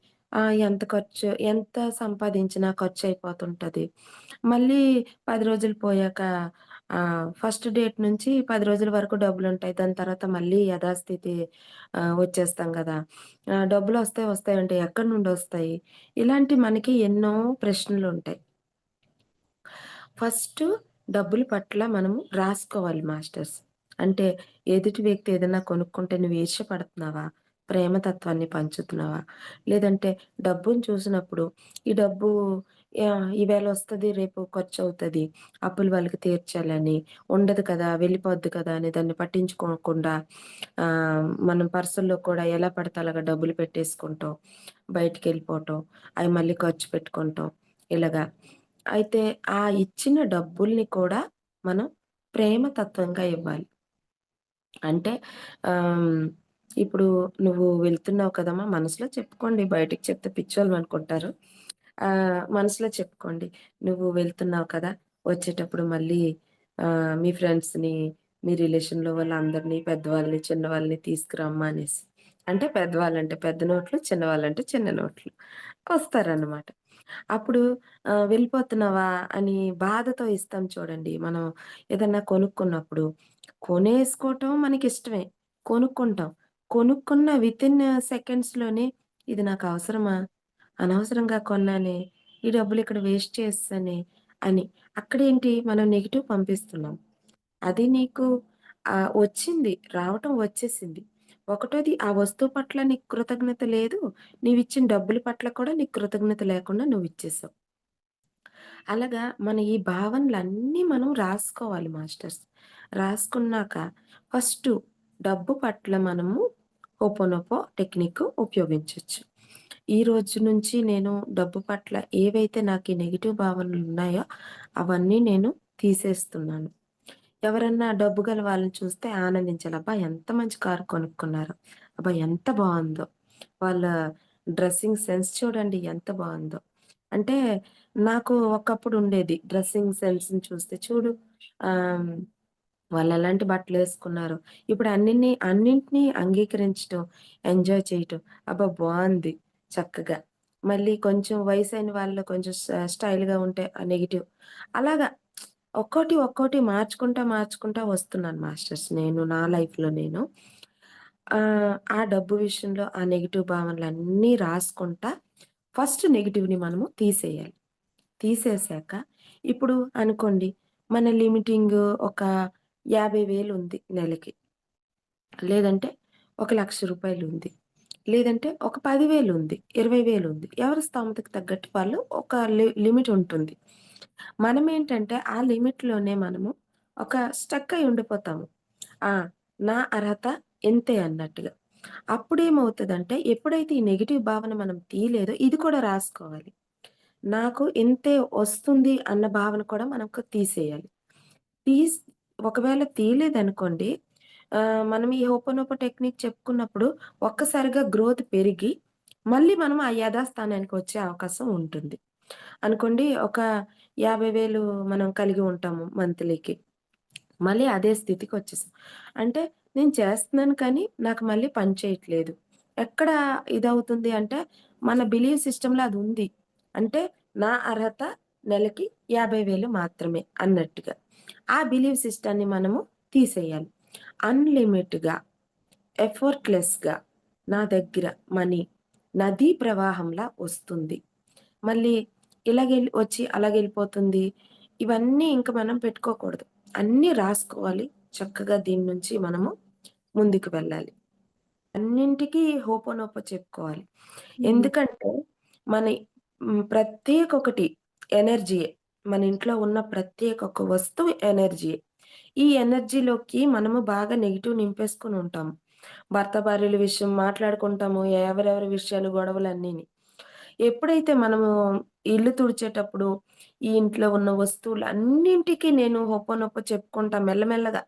ఎంత సంపాదించినా ఖర్చయిపోతుంటది. మళ్ళీ 10 రోజులు పోయాక ఫస్ట్ డేట్ నుంచి 10 రోజుల వరకు డబ్బులుంటాయి. దాని తర్వాత మళ్ళీ యథాస్థితి వచ్చేస్తాం గదా! డబ్బులొస్తాయి వస్తాయంటే ఎక్కడి నుండొస్తాయి? ఇలాంటి మనకి ఎన్నో ప్రశ్నలుంటాయి. ఫస్టు డబ్బుల పట్ల మనము రాసుకోవాలి మాస్టర్స్. అంటే ఎదుటి వ్యక్తి ఏదైనా కొనుక్కుంటే నువ్వు ఈర్ష్య పడుతున్నావా? ప్రేమతత్వాన్ని పంచుతున్నావా? లేదంటే డబ్బుని చూసినప్పుడు ఈ డబ్బు ఈవేళొస్తది రేపు ఖర్చవుతది. అప్పులు వాళ్ళకి తీర్చాలని, ఉండదు కదా! వెళ్ళిపోద్ది కదా! అని దాన్ని పట్టించుకోకుండా మనం పర్సుల్లో కూడా ఎలా పడితే అలాగా డబ్బులు పెట్టేసుకుంటాం. బయటికెళ్ళిపోవటం, అయి మళ్ళీ ఖర్చు పెట్టుకుంటాం. ఇలాగా. అయితే ఆ ఇచ్చిన డబ్బుల్ని కూడా మనం ప్రేమతత్వంగా ఇవ్వాలి. అంటే ఆహ్, ఇప్పుడు నువ్వు వెళ్తున్నావు కదమ్మా! మనసులో చెప్పుకోండి. బయటికి చెప్తే పిచ్చోళ్ళమనుకుంటారు. మనసులో చెప్పుకోండి. నువ్వు వెళ్తున్నావు కదా! వచ్చేటప్పుడు మళ్ళీ మీ ఫ్రెండ్స్‌ని, మీ రిలేషన్‌లో వాళ్ళందరిని, పెద్దవాళ్ళని, చిన్నవాళ్ళని తీసుకురమ్మా అనేసి. అంటే పెద్దవాళ్ళంటే పెద్ద నోట్లు, చిన్నవాళ్ళంటే చిన్న నోట్లు. వస్తారనమాట. అప్పుడు వెళ్ళిపోతున్నావా అని బాధతో ఇస్తాం చూడండి. మనం ఏదన్నా కొనుక్కున్నప్పుడు. కొనేసుకోవటం మనకిష్టమే. కొనుక్కుంటాం. కొనుక్కున్న వితిన్ సెకండ్స్‌లోనే ఇది నాకవసరమా? అనవసరంగా కొన్నానే. ఈ డబ్బులిక్కడ వేస్ట్ చేసేసానే అని. అక్కడేంటి మనం నెగెటివ్ పంపిస్తున్నాం. అది నీకు వచ్చింది. రావటం వచ్చేసింది. ఒకటోది ఆ వస్తువు పట్ల నీకు కృతజ్ఞత లేదు. నీవిచ్చిన డబ్బుల పట్ల కూడా నీకు కృతజ్ఞత లేకుండా నువ్విచ్చేసావు. అలాగా మన ఈ భావనలన్నీ మనం రాసుకోవాలి మాస్టర్స్. రాసుకున్నాక ఫస్టు డబ్బు పట్ల మనము హోపోనోపో టెక్నిక్ ఉపయోగించొచ్చు. ఈ రోజు నుంచి నేను డబ్బు పట్ల ఏవైతే నాకు ఈ నెగెటివ్ భావనలున్నాయో అవన్నీ నేను తీసేస్తున్నాను. ఎవరన్నా డబ్బు గల వాళ్ళని చూస్తే ఆనందించాలి. అబ్బా! ఎంత మంచి కారు కొనుక్కున్నారో. అబ్బా! ఎంత బావుందో. వాళ్ళ డ్రెస్సింగ్ సెన్స్ చూడండి ఎంత బావుందో. అంటే నాకు ఒకప్పుడు ఉండేది డ్రెస్సింగ్ సెన్స్‌ని చూస్తే చూడు ఆహ్, వాళ్ళెలాంటి బట్టలేసుకున్నారో. ఇప్పుడు అన్నింటిని అంగీకరించటం, ఎంజాయ్ చేయటం. అబ్బా! బావుంది చక్కగా. మళ్ళీ కొంచెం వయసైన వాళ్ళు కొంచెం స్టైల్‌గా ఉంటే నెగెటివ్. అలాగా ఒక్కోటి మార్చుకుంటా వస్తున్నాను మాస్టర్స్ నేను నా లైఫ్‌లో నేను. ఆ డబ్బు విషయంలో ఆ నెగెటివ్ భావనలన్నీ రాసుకుంటా ఫస్ట్ నెగెటివ్‌ని మనము తీసేయాలి. తీసేసాక ఇప్పుడు అనుకోండి మన లిమిటింగ్ ఒక 50,000 ఉంది నెలకి. లేదంటే ఒక 1,00,000 రూపాయలుంది. లేదంటే ఒక 10,000 ఉంది. 20,000 ఉంది. ఎవరి స్తోమతకు తగ్గట్టు వాళ్ళు ఒక లిమిట్ ఉంటుంది. మనమేంటంటే ఆ లిమిట్‌లోనే మనము ఒక స్టక్ అయి ఉండిపోతాము. ఆ! నా అర్హత ఇంతే అన్నట్టుగా. అప్పుడేమవుతదంటే ఎప్పుడైతే ఈ నెగెటివ్ భావన మనం తీయలేదో ఇది కూడా రాసుకోవాలి. నాకు ఇంతే వస్తుంది అన్న భావన కూడా మనకు తీసేయాలి. తీస్ ఒకవేళ తీయలేదనుకోండి మనం ఈ హోపోనోపో టెక్నిక్ చెప్పుకున్నప్పుడు ఒక్కసారిగా గ్రోత్ పెరిగి మళ్ళీ మనం ఆ యథాస్థానానికి వచ్చే అవకాశం ఉంటుంది. అనుకోండి ఒక 50,000 మనం కలిగి ఉంటాము మంత్లీకి. మళ్ళీ అదే స్థితికొచ్చేసాం. అంటే నేను చేస్తున్నాను కానీ నాకు మళ్ళీ పని చేయట్లేదు. ఎక్కడ ఇదవుతుంది అంటే మన బిలీవ్ సిస్టమ్‌లో అదుంది. అంటే నా అర్హత నెలకి 50,000 మాత్రమే అన్నట్టుగా. ఆ బిలీవ్ సిస్టమ్‌ని మనము తీసేయాలి. అన్‌లిమిట్‌గా, ఎఫర్ట్‌లెస్‌గా నా దగ్గర మనీ నదీ ప్రవాహంలా వస్తుంది. మళ్ళీ వచ్చి అలాగెళ్ళిపోతుంది. ఇవన్నీ ఇంక మనం పెట్టుకోకూడదు. అన్నీ రాసుకోవాలి. చక్కగా దీని నుంచి మనము ముందుకు వెళ్ళాలి. అన్నింటికి హోపోనోపో చెప్పుకోవాలి. హ్మ్. ఎందుకంటే మన ప్రత్యేకొకటి ఎనర్జీయే. మన ఇంట్లో ఉన్న ప్రత్యేక ఒక వస్తువు ఎనర్జీయే. ఈ ఎనర్జీలోకి మనము బాగా నెగెటివ్ నింపేసుకొని ఉంటాము. భర్త, భార్యల విషయం మాట్లాడుకుంటాము. ఎవరెవరి విషయాలు గొడవలన్నీని. ఎప్పుడైతే మనము ఇల్లు తుడిచేటప్పుడు, ఈ ఇంట్లో ఉన్న వస్తువులన్నింటికి నేను హొప్పనొప్ప చెప్పుకుంటా మెల్లమెల్లగా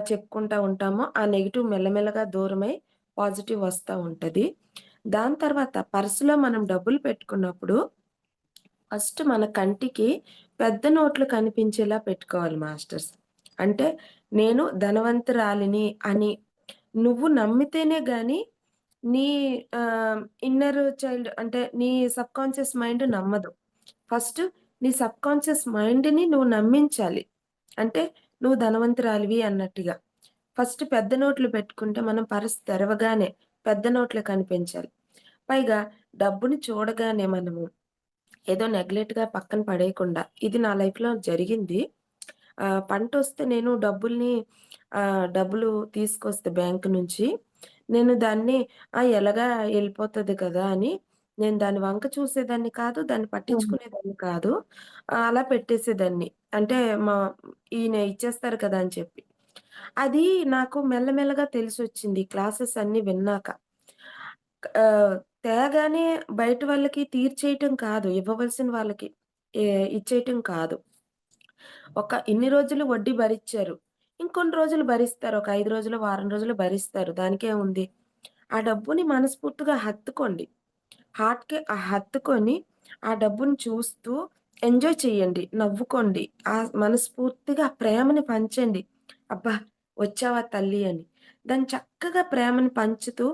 చెప్పుకుంటా ఉంటామో, ఆ నెగెటివ్ మెల్లమెల్లగా దూరమై పాజిటివ్ వస్తా ఉంటది. దాని తర్వాత పర్స్‌లో మనం డబ్బులు పెట్టుకున్నప్పుడు ఫస్ట్ మన కంటికి పెద్ద నోట్లు కనిపించేలా పెట్టుకోవాలి మాస్టర్స్. అంటే నేను ధనవంతురాలిని అని నువ్వు నమ్మితేనే గాని నీ ఇన్నర్ చైల్డ్ అంటే నీ సబ్‌కాన్షియస్ మైండ్ నమ్మదు. ఫస్ట్ నీ సబ్‌కాన్షియస్ మైండ్‌ని నువ్వు నమ్మించాలి. అంటే నువ్వు ధనవంతురాలివి అన్నట్టుగా. ఫస్ట్ పెద్ద నోట్లు పెట్టుకుంటే మనం పర్స్ తెరవగానే పెద్ద నోట్లే కనిపించాలి. పైగా డబ్బుని చూడగానే మనము ఏదో నెగ్లెక్ట్‌గా పక్కన పడేయకుండా ఇది నా లైఫ్‌లో జరిగింది. పంటొస్తే నేను డబ్బులు తీసుకొస్తే బ్యాంక్ నుంచి, నేను దాన్ని ఎలాగా ఎళ్ళిపోతది కదా! అని నేను దాని వంక చూసేదాన్ని కాదు. దాన్ని హ్మ్. పట్టించుకునేదాన్ని కాదు. అలా పెట్టేసేదాన్ని. అంటే మా ఈయన ఇచ్చేస్తారు కదా! అని చెప్పి. అది నాకు మెల్లమెల్లగా తెలిసొచ్చింది క్లాసెస్ అన్నీ విన్నాక. తేగానే బయట వాళ్ళకి తీర్చేయటం కాదు. ఇవ్వవలసిన వాళ్ళకి ఇచ్చేయటం కాదు. ఇన్ని రోజులు వడ్డీ భరిచ్చారు. ఇంకొన్ని రోజులు భరిస్తారు. ఒక 5 రోజులు, వారం రోజులు భరిస్తారు. దానికేముంది? ఆ డబ్బుని మనస్ఫూర్తిగా హత్తుకోండి. హత్తుకొని ఆ డబ్బుని చూస్తూ ఎంజాయ్ చేయండి. నవ్వుకోండి. మనస్ఫూర్తిగా ప్రేమని పంచండి. అబ్బా! వచ్చావా తల్లి అని. దాన్ని చక్కగా ప్రేమని పంచుతూ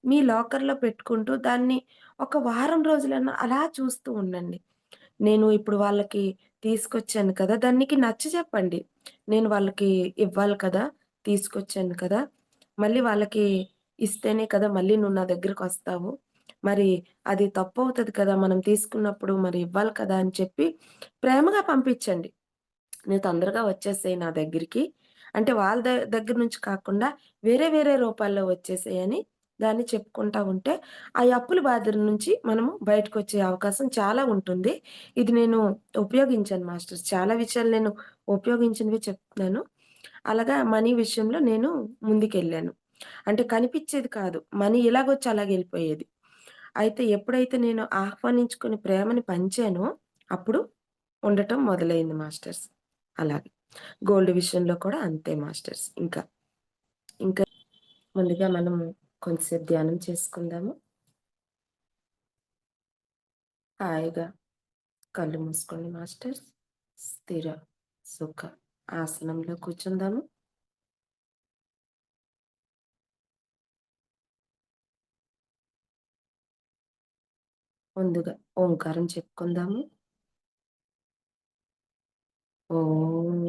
మీ లాకర్‌లో పెట్టుకుంటూ దాన్ని ఒక వారం రోజులన్నా అలా చూస్తూ ఉండండి. నేను ఇప్పుడు వాళ్ళకి తీసుకొచ్చాను కదా! దానికి నచ్చజెప్పండి. నేను వాళ్ళకి ఇవ్వాలి కదా! తీసుకొచ్చాను కదా! మళ్ళీ వాళ్ళకి ఇస్తేనే కదా! మళ్ళీ నువ్వు నా దగ్గరకొస్తావు. మరి అది తప్పవుతది కదా! మనం తీసుకున్నప్పుడు మరి ఇవ్వాలి కదా! అని చెప్పి ప్రేమగా పంపించండి. నువ్వు తొందరగా వచ్చేసేయి నా దగ్గరికి. అంటే వాళ్ళ దగ్గర నుంచి కాకుండా వేరే వేరే రూపాల్లో వచ్చేసేయని దాన్ని చెప్పుకుంటా ఉంటే, ఆ అప్పుల బాధల నుంచి మనము బయటకొచ్చే అవకాశం చాలా ఉంటుంది. ఇది నేను ఉపయోగించాను మాస్టర్స్. చాలా విషయాలు నేను ఉపయోగించినవే చెప్తున్నాను. అలాగా మనీ విషయంలో నేను ముందుకెళ్ళాను. అంటే కనిపిచ్చేది కాదు. మనీ ఇలాగొచ్చి అలాగెళ్ళిపోయేది. అయితే ఎప్పుడైతే నేను ఆహ్వానించుకొని ప్రేమని పంచానో, అప్పుడు ఉండటం మొదలైంది మాస్టర్స్. అలాగే. గోల్డ్ విషయంలో కూడా అంతే మాస్టర్స్. ఇంకా ముందుగా మనము కొంతసేపు ధ్యానం చేసుకుందాము. హాయిగా కళ్ళు మూసుకోండి మాస్టర్స్. స్థిర, సుఖ ఆసనంలో కూర్చుందాము. ముందుగా ఓంకారం చెప్పుకుందాము. ఓం.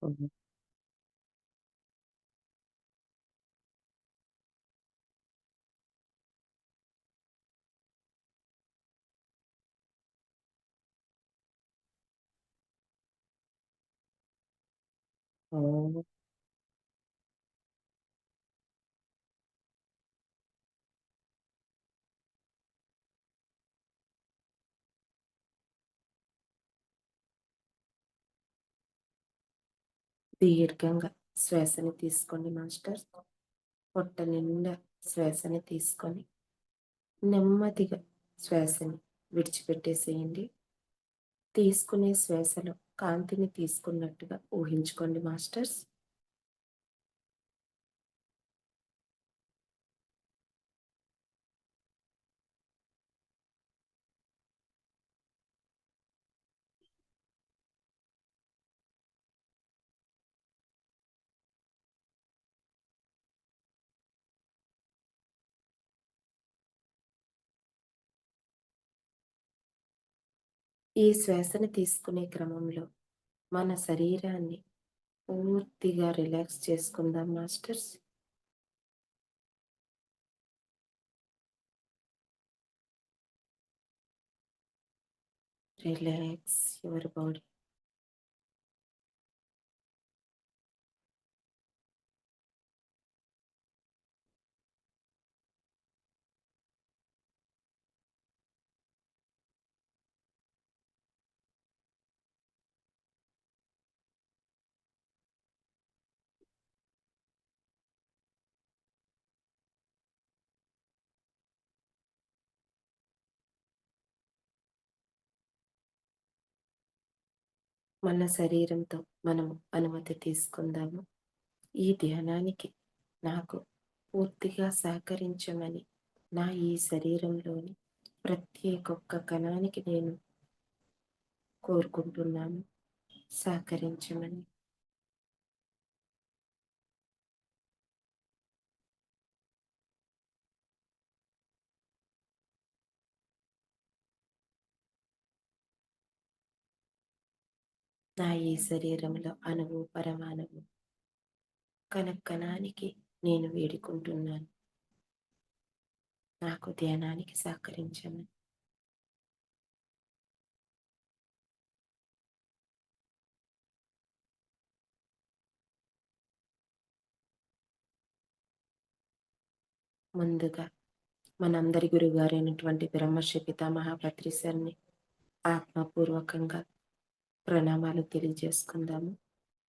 ఓం. ఓం. దీర్ఘంగా శ్వాసని తీసుకోండి మాస్టర్స్. పొట్ట నిండా శ్వాసని తీసుకొని, నెమ్మదిగా శ్వాసని విడిచిపెట్టేసేయండి. తీసుకునే శ్వాసలో కాంతిని తీసుకున్నట్టుగా ఊహించుకోండి మాస్టర్స్. ఈ శ్వాసను తీసుకునే క్రమంలో మన శరీరాన్ని పూర్తిగా రిలాక్స్ చేసుకుందాం మాస్టర్స్. Relax your body. మన శరీరంతో మనము అనుమతి తీసుకుందాము. ఈ ధ్యానానికి నాకు పూర్తిగా సహకరించమని నా ఈ శరీరంలోని ప్రత్యేకొక్క కణానికి నేను కోరుకుంటున్నాను. సహకరించమని. నా ఈ శరీరంలో అణువు పరమాణువు కణానికి నేను వేడుకుంటున్నాను. నాకు ధ్యానానికి సహకరించమని. ముందుగా మనందరి గురుగారైనటువంటి బ్రహ్మర్షి పితామహ పత్రి సార్‌ని ఆత్మపూర్వకంగా ప్రణామాలు తెలియజేసుకుందాము.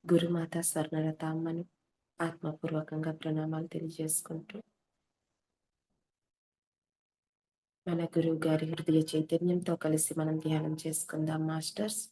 గురుమాత స్వర్ణలత అమ్మను ఆత్మపూర్వకంగా ప్రణామాలు తెలియజేసుకుంటూ, మన గురువు గారి హృదయ చైతన్యంతో కలిసి మనం ధ్యానం చేసుకుందాం మాస్టర్స్.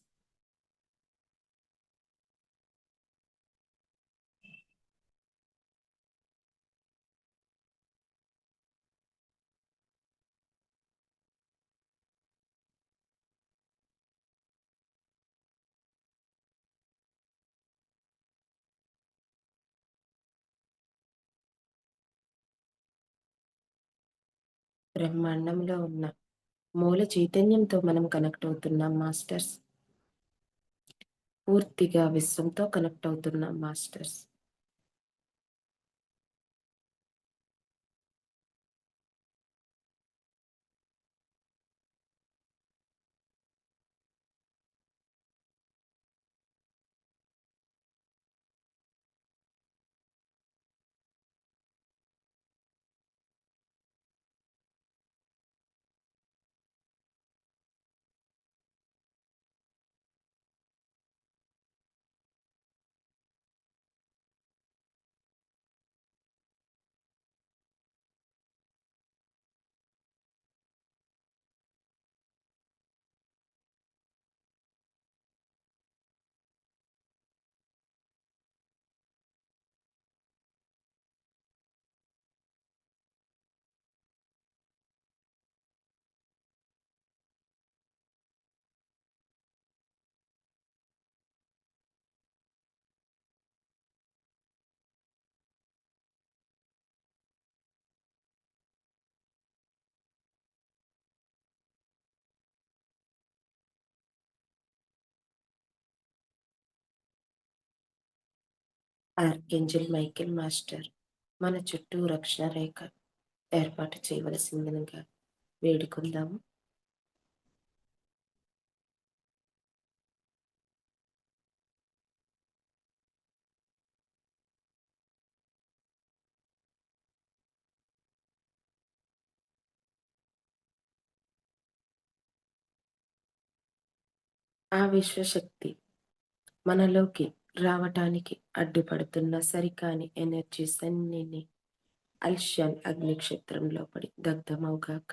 బ్రహ్మాండంలో ఉన్న మూల చైతన్యంతో మనం కనెక్ట్ అవుతున్నాం మాస్టర్స్. పూర్తిగా విశ్వంతో కనెక్ట్ అవుతున్నాం మాస్టర్స్. ఆర్కేంజల్ మైకేల్ మాస్టర్ మన చుట్టూ రక్షణ రేఖ ఏర్పాటు చేయవలసిందిగా వేడుకుందాము. ఆ విశ్వశక్తి మనలోకి రావటానికి అడ్డుపడుతున్న సరికాని ఎనర్జీస్ అన్నిని అల్షాన్ అగ్నిక్షేత్రంలో పడి దగ్ధమవుగాక.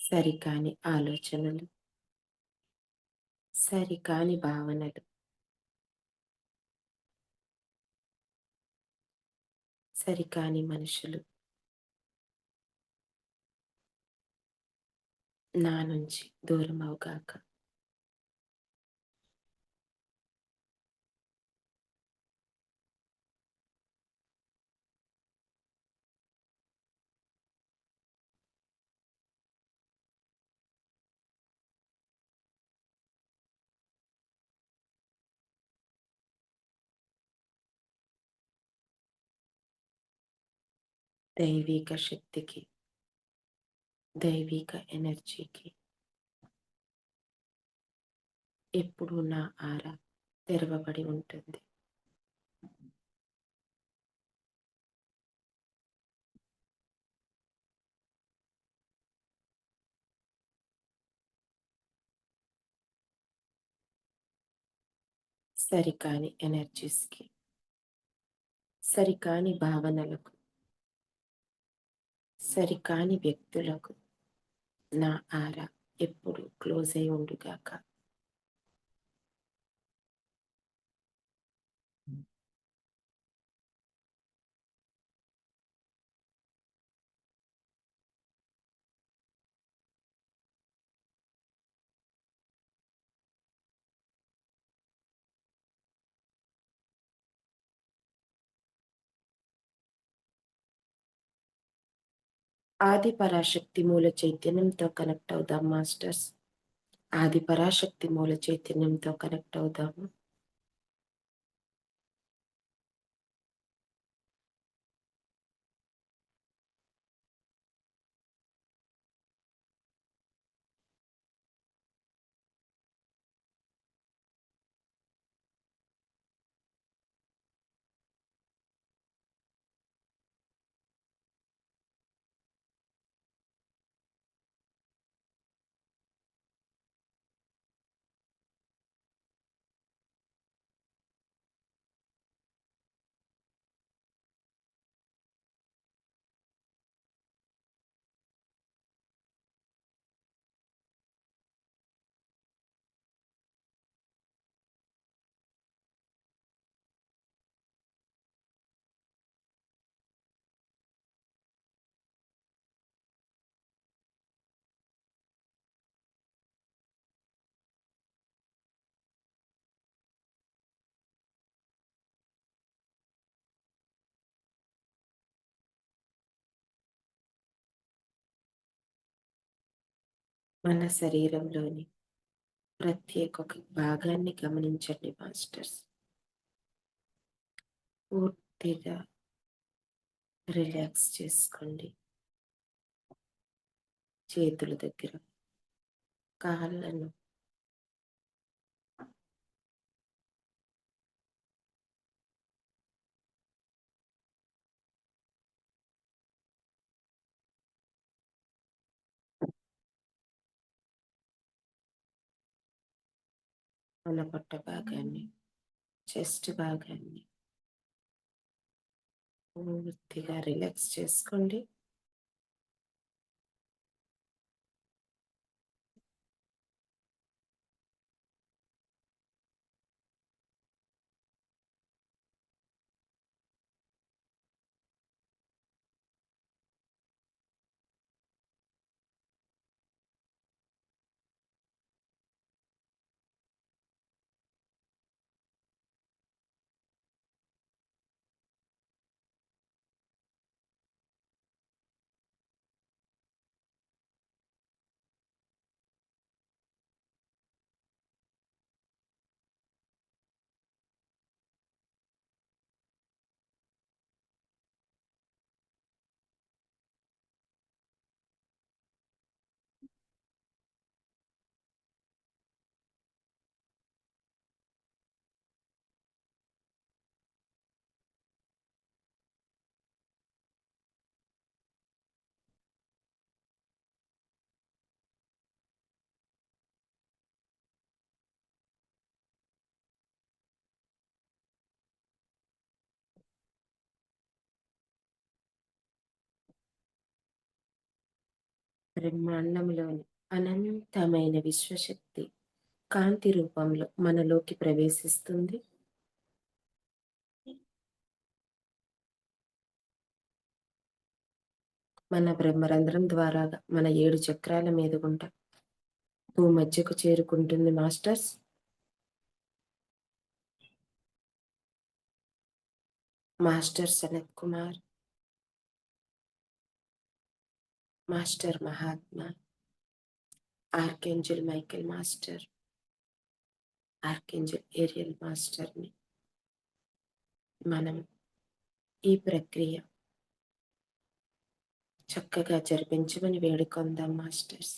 సరికాని ఆలోచనలు, సరికాని భావనలు, సరికాని మనుషులు నా నుంచి దూరమవుగాక. దైవిక శక్తికి, దైవిక ఎనర్జీకి ఎప్పుడూ నా ఆరా తెరవబడి ఉంటుంది. సరికాని ఎనర్జీస్‌కి, సరికాని భావనలకు, సరికాని వ్యక్తులకు నా ఆరా ఎప్పుడు క్లోజ్ అయి ఉండుగాక. ఆది పరాశక్తి మూల చైతన్యంతో కనెక్ట్ అవుదాం మాస్టర్స్. ఆది పరాశక్తి మూల చైతన్యంతో కనెక్ట్ అవుదాము. మన శరీరంలోని ప్రత్యేక ఒక భాగాన్ని గమనించండి మాస్టర్స్. పూర్తిగా రిలాక్స్ చేసుకోండి. చేతుల దగ్గర, కాళ్ళను, మన పొట్ట భాగాన్ని, చెస్ట్ భాగాన్ని పూర్తిగా రిలాక్స్ చేసుకోండి. బ్రహ్మాండంలోని అనంతమైన విశ్వశక్తి కాంతి రూపంలో మనలోకి ప్రవేశిస్తుంది. మన బ్రహ్మరంధ్రం ద్వారాగా మన 7 చక్రాల మీద గుండా భూమధ్యకు చేరుకుంటుంది masters. Master Sanat Kumar, master Mahatma, archangel Michael master, archangel Ariel మాస్టర్ని మనం ఈ ప్రక్రియ చక్కగా జరిపించమని వేడుకొందాం మాస్టర్స్.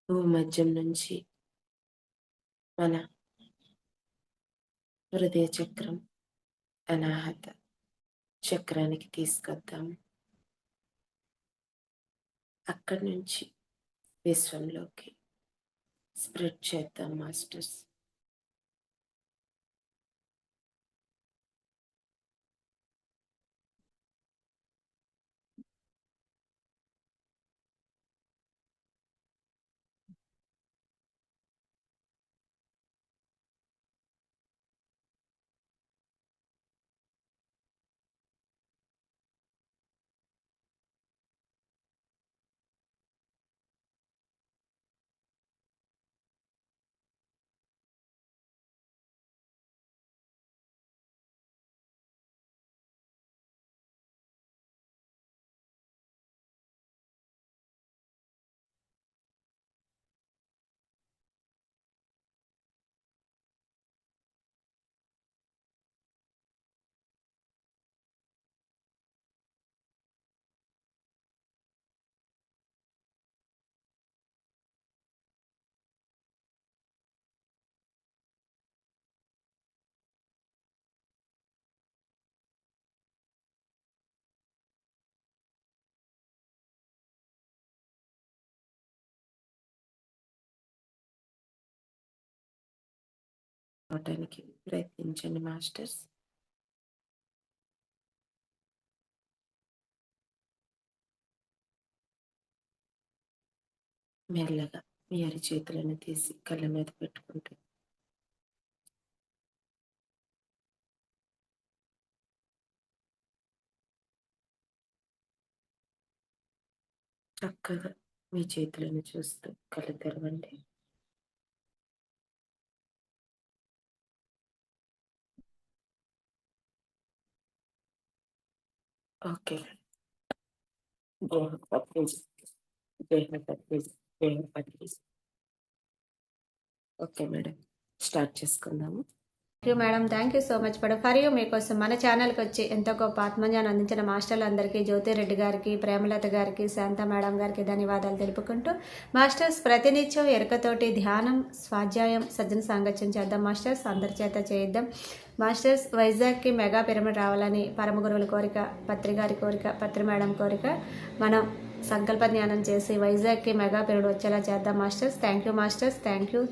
భూమధ్యం నుంచి మన హృదయ చక్రం అనాహత చక్రానికి తీసుకొద్దాం. అక్కడి నుంచి విశ్వంలోకి స్ప్రెడ్ చేద్దాం మాస్టర్స్. అవటానికి ప్రయత్నించండి మాస్టర్స్. మెల్లగా మీ అరిచేతులను తీసి కళ్ళ మీద పెట్టుకుంటూ చక్కగా మీ చేతులను చూస్తూ కళ్ళు తెరవండి. ఓకే. ఓకే మేడం, స్టార్ట్ చేసుకుందాము. Thank you madam, thank you so much madam. For you మీకోసం మన ఛానల్కి వచ్చి ఎంతో గొప్ప ఆత్మజ్ఞానం అందించిన మాస్టర్లందరికీ, జ్యోతిరెడ్డి గారికి, ప్రేమలత గారికి, శాంత మేడం గారికి ధన్యవాదాలు తెలుపుకుంటూ, మాస్టర్స్ ప్రతినిత్యం ఎరుకతోటి ధ్యానం, స్వాధ్యాయం, సజ్జన సాంగత్యం చేద్దాం మాస్టర్స్. అందరి చేత చేయిద్దాం మాస్టర్స్. వైజాగ్కి మెగా పిరమిడ్ రావాలని పరమ గురువుల కోరిక, పత్రి గారి కోరిక, పత్రి మేడం కోరిక. మనం సంకల్ప జ్ఞానం చేసి వైజాగ్కి మెగా పిరమిడ్ వచ్చేలా చేద్దాం masters. Thank you masters, thank you.